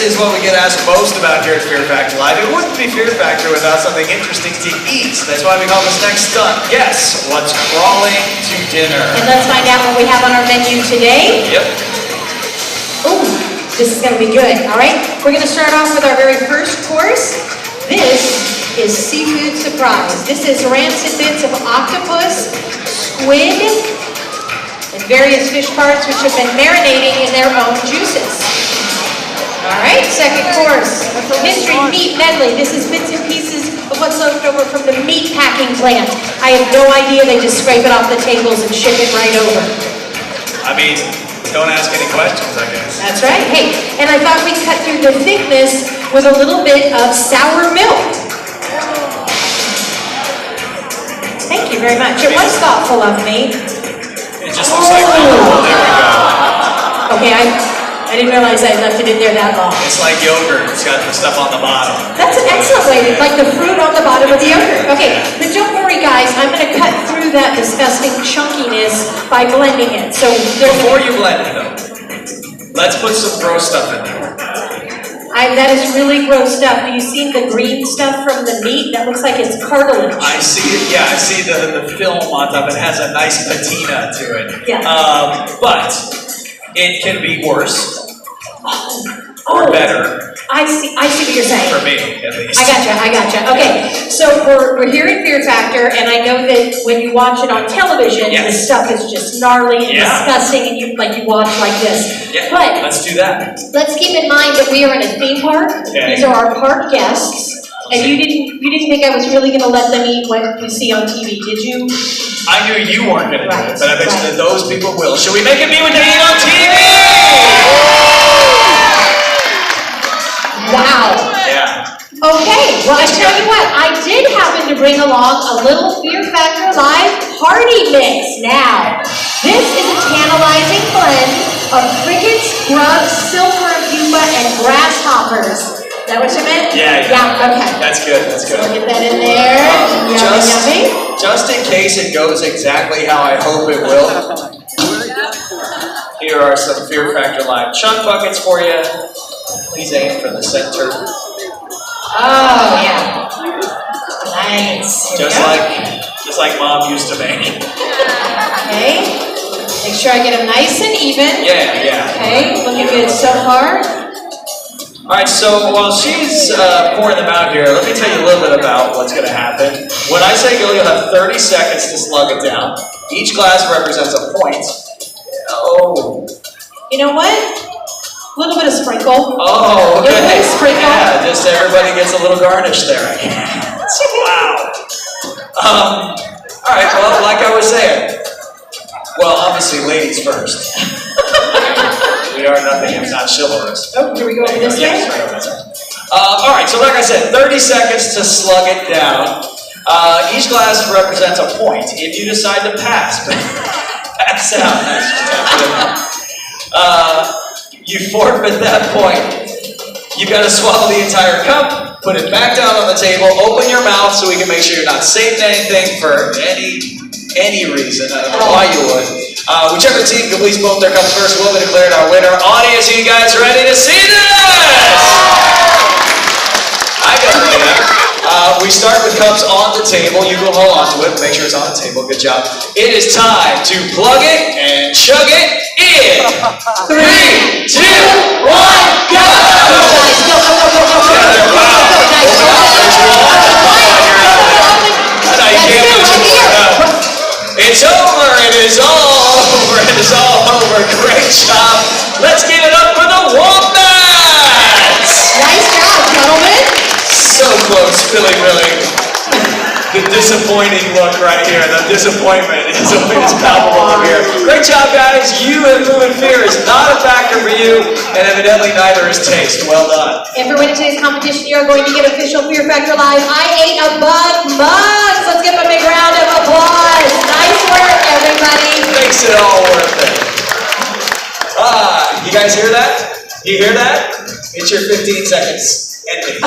is what we get asked most about here at Fear Factor Live. It wouldn't be Fear Factor without something interesting to eat. That's why we call this next stunt, guess what's crawling to dinner. And let's find out what we have on our menu today. Yep. Ooh, this is gonna be good, all right? We're gonna start off with our very first course. This is Seafood Surprise. This is rancid bits of octopus, squid, and various fish parts which have been marinating in their own juices. All right, second course, mystery meat medley. This is bits and pieces of what's left over from the meat packing plant. I have no idea, they just scrape it off the tables and ship it right over. I mean, don't ask any questions, I guess. That's right. Hey, and I thought we'd cut through the thickness with a little bit of sour milk. Thank you very much. It was thoughtful of me. It just looks like, oh, there we go. Okay, I didn't realize I left it in there that long. It's like yogurt. It's got the stuff on the bottom. That's an excellent way, like the fruit on the bottom of the yogurt. Okay, but don't worry guys, I'm going to cut through that disgusting chunkiness by blending it. So before you blend it though, let's put some gross stuff in there. That is really gross stuff. Do you see the green stuff from the meat? That looks like it's cartilage. I see it, yeah, I see the film on top. It has a nice patina to it. Yeah. But it can be worse or better. I see what you're saying. For me, at least. I gotcha. Okay, so we're here at Fear Factor, and I know that when you watch it on television, the stuff is just gnarly and disgusting, and you watch like this. Yeah, but let's do that. Let's keep in mind that we are in a theme park. Okay. These are our park guests, and you didn't think I was really going to let them eat what we see on TV, did you? I knew you weren't going to do it, but I bet you that those people will. Should we make it be what they eat on TV? Wow. Yeah. Okay, well I tell you what, I did happen to bring along a little Fear Factor Live party mix. Now, this is a tantalizing blend of crickets, grubs, silver pupa, and grasshoppers. Is that what you meant? Yeah, okay. That's good, that's good. So get that in there. Yummy. Just in case it goes exactly how I hope it will, here are some Fear Factor Live chunk buckets for you. Please aim for the center. Oh, yeah. Nice. Just like Mom used to make. Okay. Make sure I get them nice and even. Yeah. Okay, looking good so far. Alright, so while she's pouring them out here, let me tell you a little bit about what's going to happen. When I say go, you'll have 30 seconds to slug it down. Each glass represents a point. Oh. You know what? A little bit of sprinkle. Oh, okay. A little bit of sprinkle. Yeah, just everybody gets a little garnish there. Wow. Alright, well, like I was saying. Well, obviously, ladies first. We are nothing if not chivalrous. Oh, here we go over this way? Yes, right over this way. Alright, so like I said, 30 seconds to slug it down. Each glass represents a point. If you decide to pass out, you forfeit that point. You've got to swallow the entire cup, put it back down on the table, open your mouth so we can make sure you're not saving anything for any reason. I don't know why you would. Whichever team completes both their cups first will be declared our winner. Audience, are you guys ready to see this? I got it. We start with cups on the table. You go hold on to it. Make sure it's on the table. Good job. It is time to plug it and chug it in. 3, 2, 1, go! It's over. It is all over. It is all over. Great job. Let's give it up for the Wombats. Nice job, gentlemen. So close, really. The disappointing look right here, the disappointment is palpable over here. Great job, guys. You have proven fear is not a factor for you, and evidently neither is taste. Well done. And for winning today's competition, you're going to get official Fear Factor Live I Ate a Bug mugs. Let's give them a big round of applause. Nice work, everybody. Makes it all worth it. You guys hear that? You hear that? It's your 15 seconds. Ending.